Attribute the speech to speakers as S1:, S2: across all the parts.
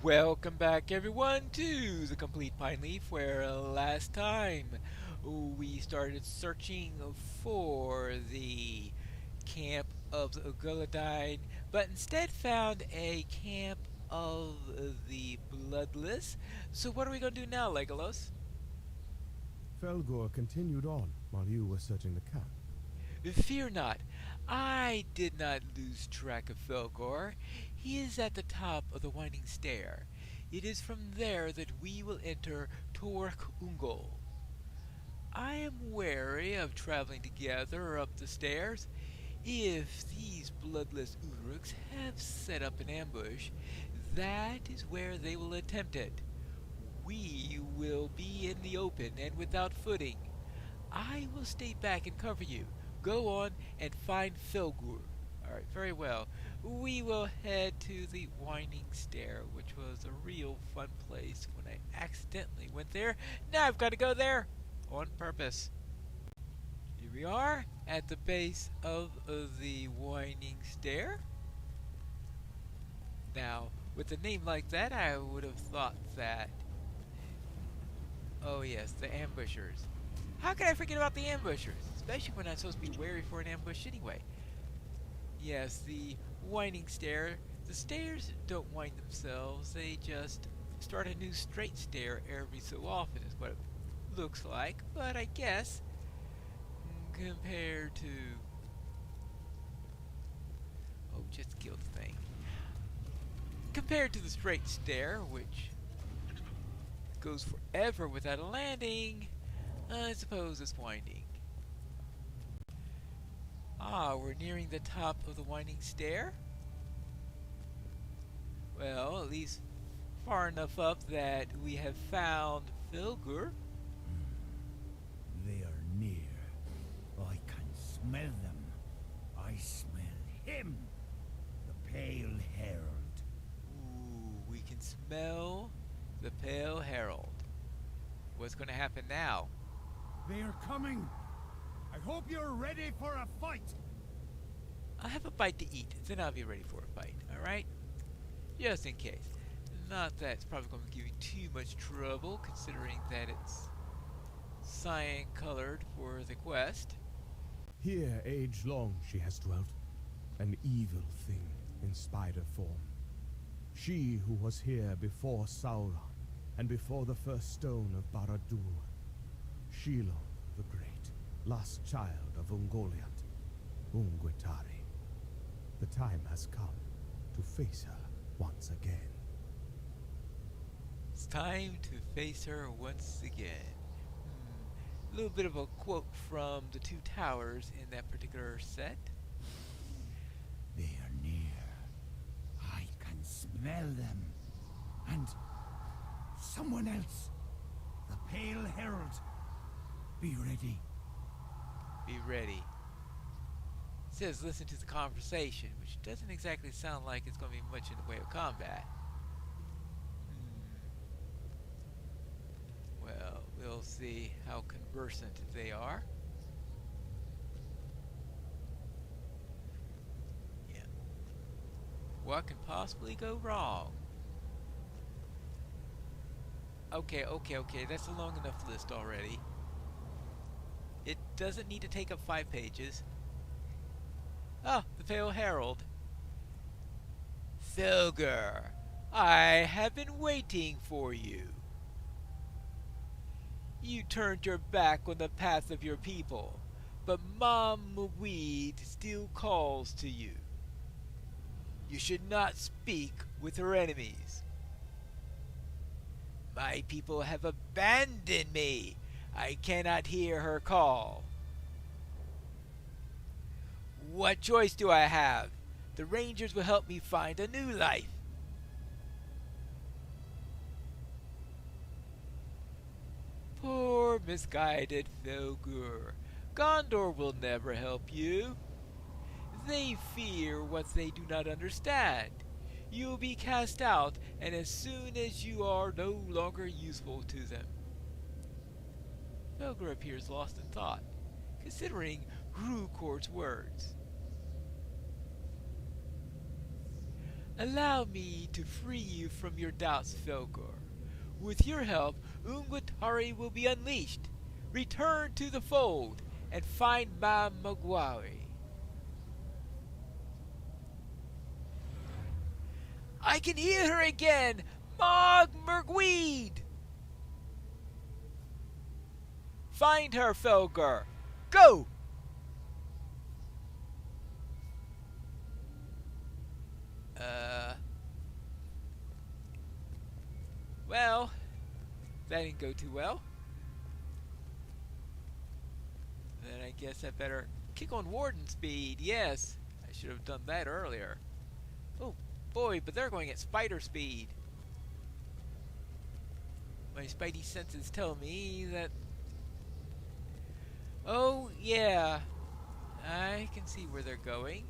S1: Welcome back, everyone, to the Complete Pineleaf, where last time we started searching for the camp of the Ugolodine, but instead found a camp of the Bloodless. So, what are we going to do now, Legolas?
S2: Felgor continued on while you were searching the camp.
S1: Fear not, I did not lose track of Felgor. He is at the top of the winding stair. It is from there that we will enter Torque Ungol. I am wary of traveling together up the stairs. If these bloodless Uruks have set up an ambush, that is where they will attempt it. We will be in the open and without footing. I will stay back and cover you. Go on and find Filgur. Alright, very well. We will head to the Winding Stair, which was a real fun place when I accidentally went there. Now I've got to go there on purpose. Here we are at the base of the Winding Stair. Now, with a name like that, I would have thought that. Oh, yes, the ambushers. How could I forget about the ambushers? Especially when I'm supposed to be wary for an ambush anyway. Yes, the winding stair. The stairs don't wind themselves, they just start a new straight stair every so often, is what it looks like. But I guess, compared to. Oh, just killed the thing. Compared to the straight stair, which goes forever without a landing, I suppose it's winding. Ah, we're nearing the top of the winding stair. Well, at least far enough up that we have found Filgur.
S3: They are near. I can smell them. I smell him, the Pale Herald.
S1: Ooh, we can smell the Pale Herald. What's going to happen now?
S3: They are coming. I hope you're ready for a fight.
S1: I'll have a bite to eat, then I'll be ready for a fight, alright? Just in case. Not that it's probably going to give you too much trouble, considering that it's cyan colored for the quest.
S2: Here age long she has dwelt, an evil thing in spider form. She who was here before Sauron, and before the first stone of Barad-dûr. Shiloh the Great, last child of Ungoliant, Ungwetari. The time has come to face her once again.
S1: It's time to face her once again. A little bit of a quote from the Two Towers in that particular set.
S3: They are near. I can smell them. And someone else. The Pale Herald. Be ready.
S1: Be ready. It says listen to the conversation, which doesn't exactly sound like it's going to be much in the way of combat. Well, we'll see how conversant they are. Yeah. What can possibly go wrong? Okay, that's a long enough list already. It doesn't need to take up 5 pages. Ah, the Pale Herald. Thilger, I have been waiting for you. You turned your back on the path of your people, but Mom Weed still calls to you. You should not speak with her enemies. My people have abandoned me. I cannot hear her call. What choice do I have? The Rangers will help me find a new life. Poor misguided Filgur. Gondor will never help you. They fear what they do not understand. You will be cast out, and as soon as you are no longer useful to them. Filgur appears lost in thought, considering Rukor's words. Allow me to free you from your doubts, Felgor. With your help, Ungutari will be unleashed. Return to the fold and find Ma Magwari. I can hear her again! Mog Mergweed! Find her, Felger! Go! Well, that didn't go too well. Then I guess I better kick on Warden speed. Yes, I should have done that earlier. Oh boy, but they're going at spider speed. My spidey senses tell me that... Oh yeah, I can see where they're going.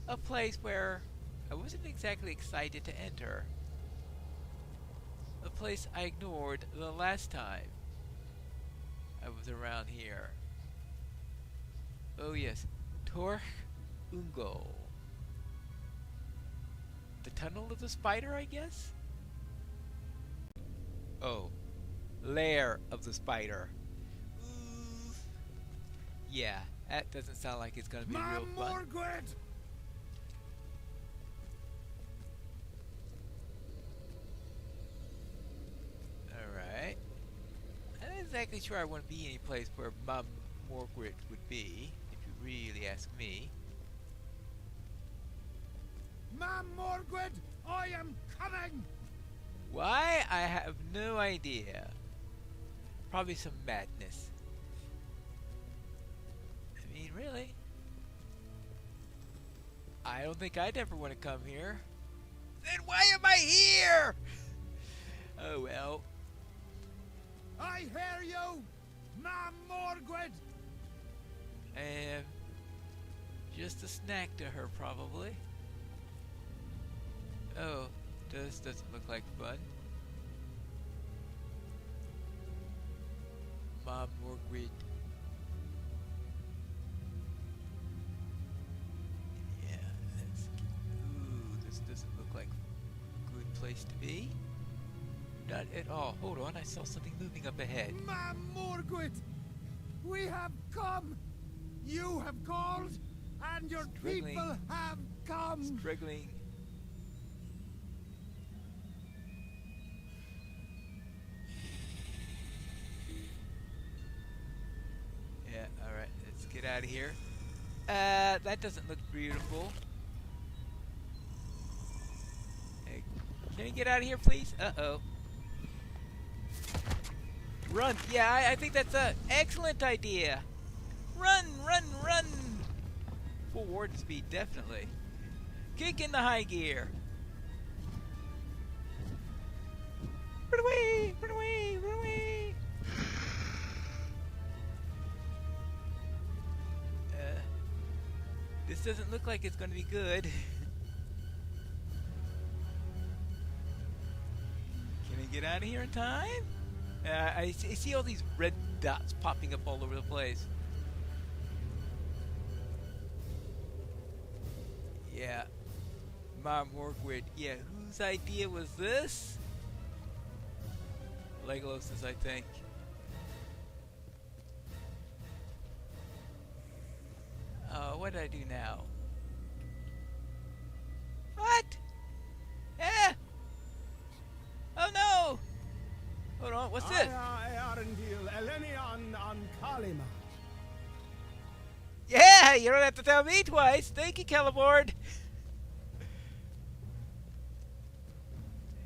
S1: A place where I wasn't exactly excited to enter. A place I ignored the last time I was around here. Oh yes, Torch Ungo. The tunnel of the spider, I guess? Oh, lair of the spider. Ooh. Yeah, that doesn't sound like it's gonna be real fun.
S3: Margaret!
S1: Alright. I'm not exactly sure I want to be any place where Mum Morgrit would be, if you really ask me.
S3: Ma'am Margaret, I am coming!
S1: Why? I have no idea. Probably some madness. I mean, really? I don't think I'd ever want to come here. Then why am I here? Oh well.
S3: I hear you! Ma'am Margaret!
S1: I am just a snack to her, probably. Oh, this doesn't look like fun. Mom Morgrit. Yeah, this doesn't look like a good place to be. Not at all. Hold on, I saw something moving up ahead.
S3: Ma'am Margaret! We have come! You have called, and your
S1: Struggling.
S3: people have come!
S1: Struggling. Yeah, alright, let's get out of here. That doesn't look beautiful. Hey, can you get out of here, please? Uh-oh. Run! Yeah, I think that's an excellent idea. Run, run, run! Full warden speed, definitely. Kick in the high gear. Run away! Run away! Run away! This doesn't look like it's going to be good. Can I get out of here in time? I see all these red dots popping up all over the place. Yeah. Mom Morgrit. Yeah, whose idea was this? Legolas's, I think. What did I do now? What? Eh! Oh no! Hold on, what's this? Yeah, you don't have to tell me twice. Thank you, Celeborn.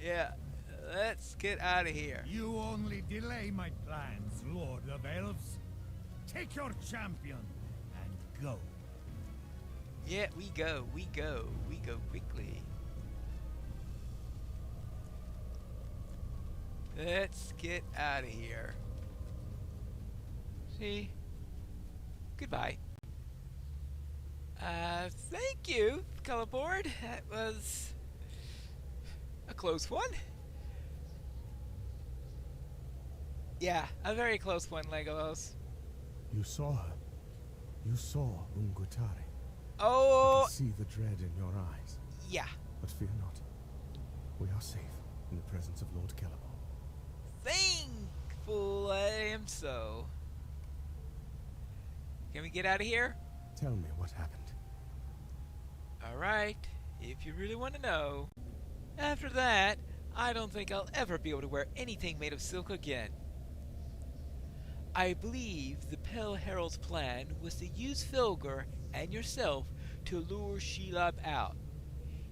S1: Yeah, let's get out of here.
S3: You only delay my plans, Lord of Elves. Take your champion and go.
S1: Yeah, we go quickly. Let's get out of here. See? Goodbye. Thank you, Celeborn. That was a close one. Yeah, a very close one, Legolas.
S2: You saw her. You saw Ungutari.
S1: Oh,
S2: I see the dread in your eyes.
S1: yeah.
S2: But fear not. We are safe in the presence of Lord Celeborn.
S1: Thankful I am so. Can we get out of here?
S2: Tell me what happened.
S1: Alright, if you really want to know. After that, I don't think I'll ever be able to wear anything made of silk again. I believe the Pale Herald's plan was to use Filgar and yourself to lure Shelob out.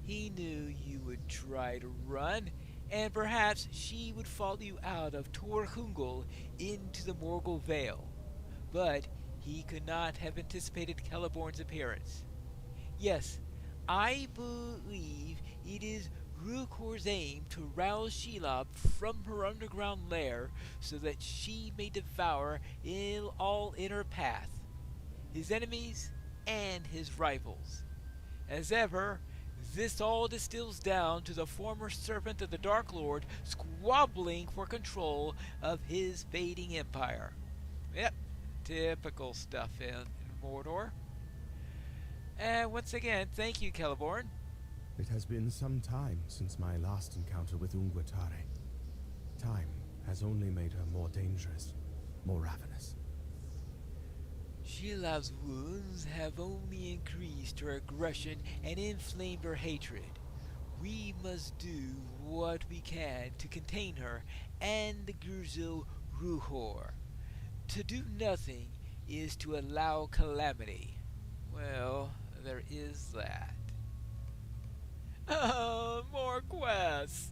S1: He knew you would try to run, and perhaps she would follow you out of Tor Hungel into the Morgul Vale. But he could not have anticipated Celeborn's appearance. Yes, I believe it is Rukor's aim to rouse Shelob from her underground lair so that she may devour all in her path, his enemies and his rivals. As ever, this all distills down to the former servant of the Dark Lord squabbling for control of his fading empire. Yep, typical stuff in Mordor. And once again, thank you, Celeborn.
S2: It has been some time since my last encounter with Ungwatare. Time has only made her more dangerous, more ravenous.
S1: Shelob's wounds have only increased her aggression and inflamed her hatred. We must do what we can to contain her and the Gurzil Ruhor. To do nothing is to allow calamity. Well, there is that. More quests!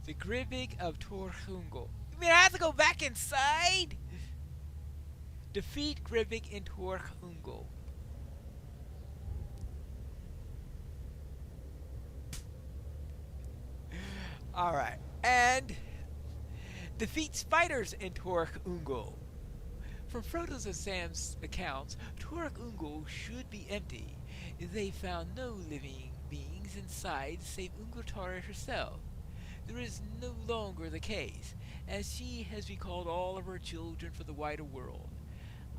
S1: The Gribig of Torhungel. You mean I have to go back inside? Defeat Gribig in Torhungel. Alright, and defeat spiders in Torhungel. From Frodo's and Sam's accounts, Torhungel should be empty. They found no living beings inside save Ungwatare herself. There is no longer the case, as she has recalled all of her children for the wider world.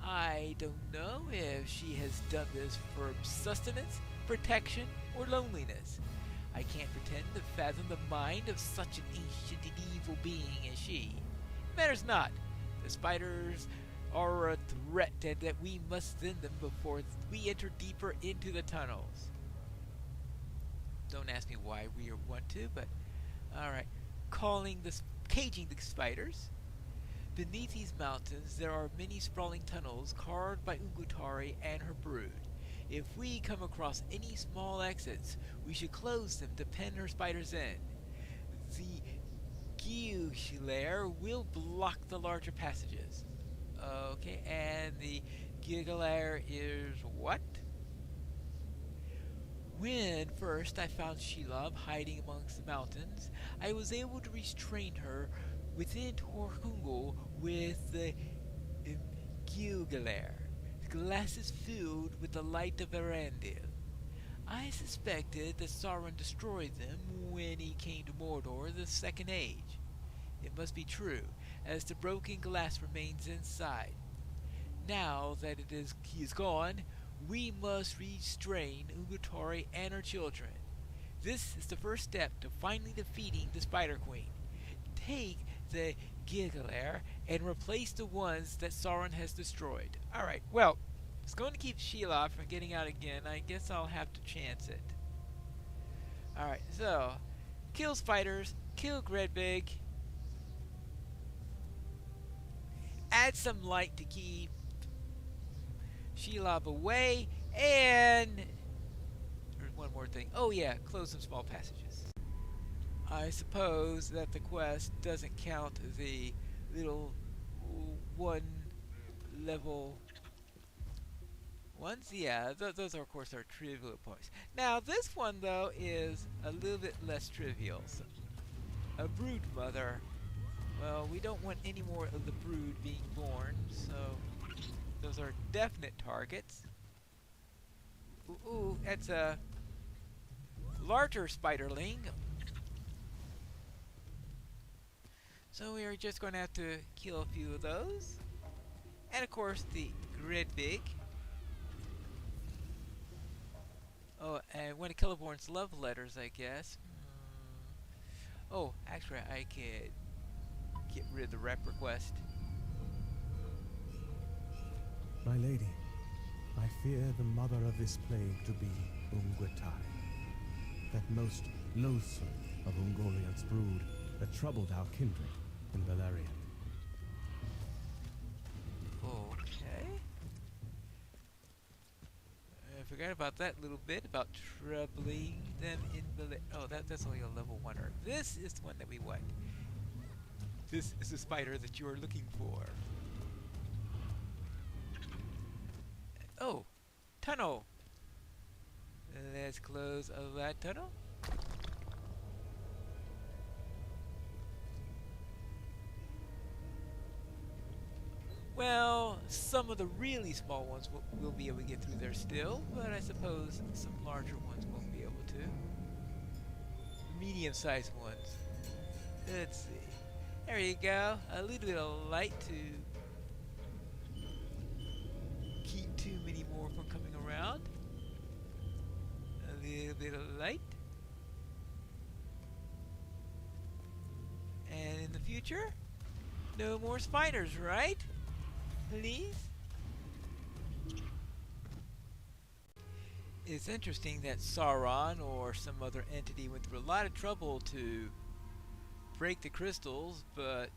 S1: I don't know if she has done this for sustenance, protection, or loneliness. I can't pretend to fathom the mind of such an ancient and evil being as she. Matters not. The spiders are a threat, and that we must thin them before we enter deeper into the tunnels. Don't ask me why we want to, but alright. Caging the spiders. Beneath these mountains there are many sprawling tunnels carved by Ungwatare and her brood. If we come across any small exits, we should close them to pen her spiders in. The Gilgalair will block the larger passages. Okay, and the Gilgalair is what? When first I found Shelob hiding amongst the mountains, I was able to restrain her within Torhungel with the Gilgalair, glasses filled with the light of Erendil. I suspected that Sauron destroyed them when he came to Mordor the Second Age. It must be true, as the broken glass remains inside. Now that he is gone, we must restrain Ungwatare and her children. This is the first step to finally defeating the Spider Queen. Take the Gilgalair and replace the ones that Sauron has destroyed. Alright, well, it's going to keep Shelob from getting out again. I guess I'll have to chance it. Alright, so, kill spiders, kill Gribig, add some light to keep Shelob away, and there's one more thing. Oh yeah, close some small passages. I suppose that the quest doesn't count the little one level ones. Yeah, those are, of course, are trivial points. Now this one though is a little bit less trivial. So, a brood mother. Well, we don't want any more of the brood being born, so those are definite targets. Ooh, that's a larger spiderling. So we are just going to have to kill a few of those. And of course the Gribig. Oh, and one of Celeborn's love letters, I guess. Oh, actually, I could get rid of the rep request.
S2: My lady, I fear the mother of this plague to be Ungwetai, that most loathsome of Ungoliant's brood that troubled our kindred in Valerian.
S1: Okay. I forgot about that little bit about troubling them in Valerian. Oh, that's only a level 1er. This is the one that we want. This is the spider that you are looking for. Oh, tunnel. Let's close that tunnel. Well, some of the really small ones will be able to get through there still, but I suppose some larger ones won't be able to. Medium-sized ones. Let's see. There you go. A little bit of light to keep too many more from coming around. A little bit of light. And in the future, no more spiders, right? Please? It's interesting that Sauron or some other entity went through a lot of trouble to break the crystals, but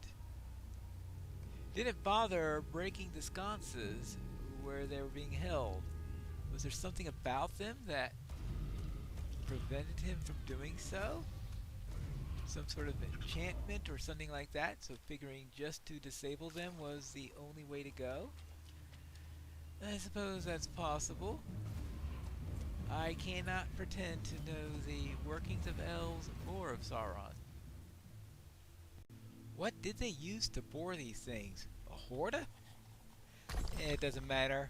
S1: didn't bother breaking the sconces where they were being held. Was there something about them that prevented him from doing so? Some sort of enchantment or something like that, so figuring just to disable them was the only way to go? I suppose that's possible. I cannot pretend to know the workings of elves or of Sauron. What did they use to bore these things? A Horda? It doesn't matter.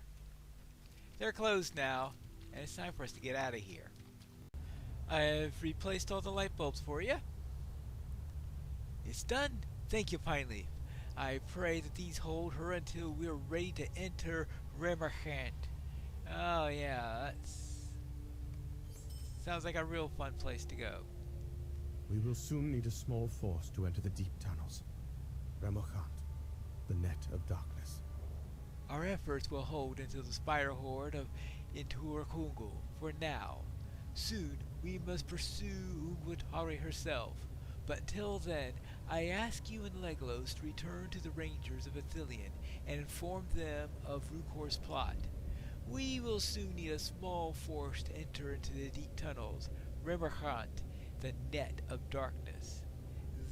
S1: They're closed now, and it's time for us to get out of here. I've replaced all the light bulbs for you. It's done. Thank you, Pineleaf. I pray that these hold her until we're ready to enter Remerhant. Oh yeah, sounds like a real fun place to go.
S2: We will soon need a small force to enter the deep tunnels. Remerhant, the net of darkness.
S1: Our efforts will hold until the spider horde of Inturkungul for now. Soon we must pursue Ungwatari herself. But until then, I ask you and Legolas to return to the Rangers of Ithilien and inform them of Rukor's plot. We will soon need a small force to enter into the deep tunnels, Remerhant, the net of darkness.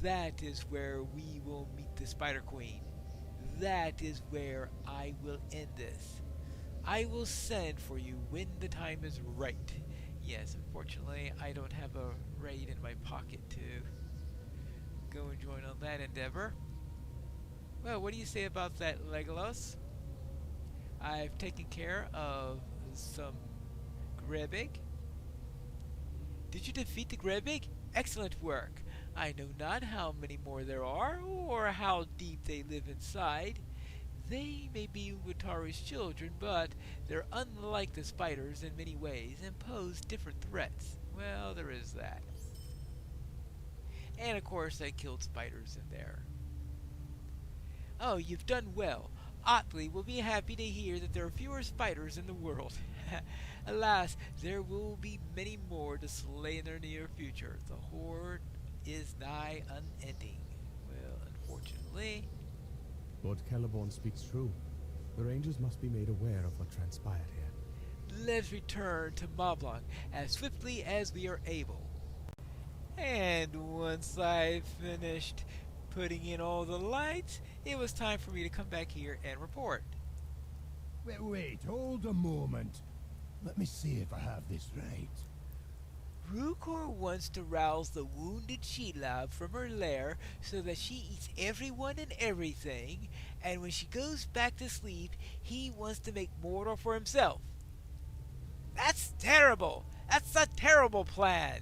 S1: That is where we will meet the Spider Queen. That is where I will end this. I will send for you when the time is right. Yes, unfortunately, I don't have a raid in my pocket to go and join on that endeavor. Well, what do you say about that, Legolas? I've taken care of some Grebig. Did you defeat the Grebig? Excellent work. I know not how many more there are, or how deep they live inside. They may be Ungwatari's children, but they're unlike the spiders in many ways and pose different threats. Well, there is that. And of course, I killed spiders in there. Oh, you've done well. Otley will be happy to hear that there are fewer spiders in the world. Alas, there will be many more to slay in the near future. The horde is nigh unending. Well, unfortunately.
S2: Lord Celeborn speaks true. The Rangers must be made aware of what transpired here.
S1: Let's return to Moblong as swiftly as we are able. And once I finished putting in all the lights, it was time for me to come back here and report.
S3: Wait, hold a moment. Let me see if I have this right.
S1: Rukor wants to rouse the wounded Shelob from her lair so that she eats everyone and everything, and when she goes back to sleep, he wants to make Mordor for himself. That's terrible! That's a terrible plan!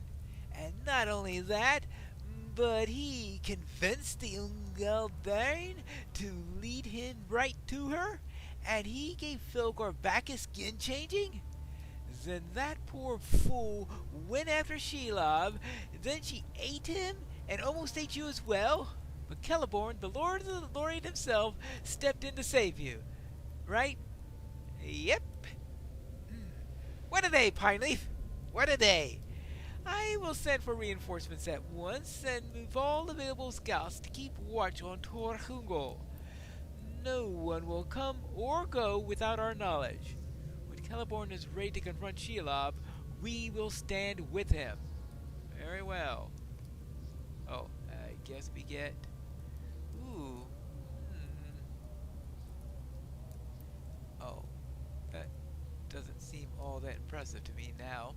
S1: And not only that, but he convinced the Ungeldain to lead him right to her, and he gave Filgor back his skin changing? Then that poor fool went after Shelob, then she ate him and almost ate you as well. But Celeborn, the Lord of the Lorien himself, stepped in to save you. Right? Yep. What are they, Pineleaf? What are they? I will send for reinforcements at once and move all available scouts to keep watch on Tor Hungol. No one will come or go without our knowledge. When Celeborn is ready to confront Shelob, we will stand with him. Very well. Oh, I guess we get... Ooh. Oh, that doesn't seem all that impressive to me now.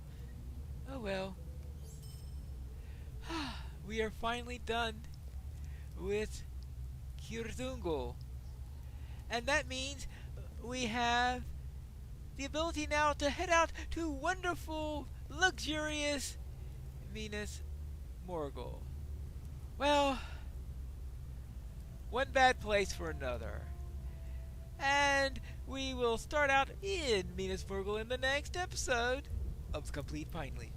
S1: Oh well. We are finally done with Kirthungol. And that means we have the ability now to head out to wonderful, luxurious Minas Morgul. Well, one bad place for another. And we will start out in Minas Morgul in the next episode of Complete Pineleaf.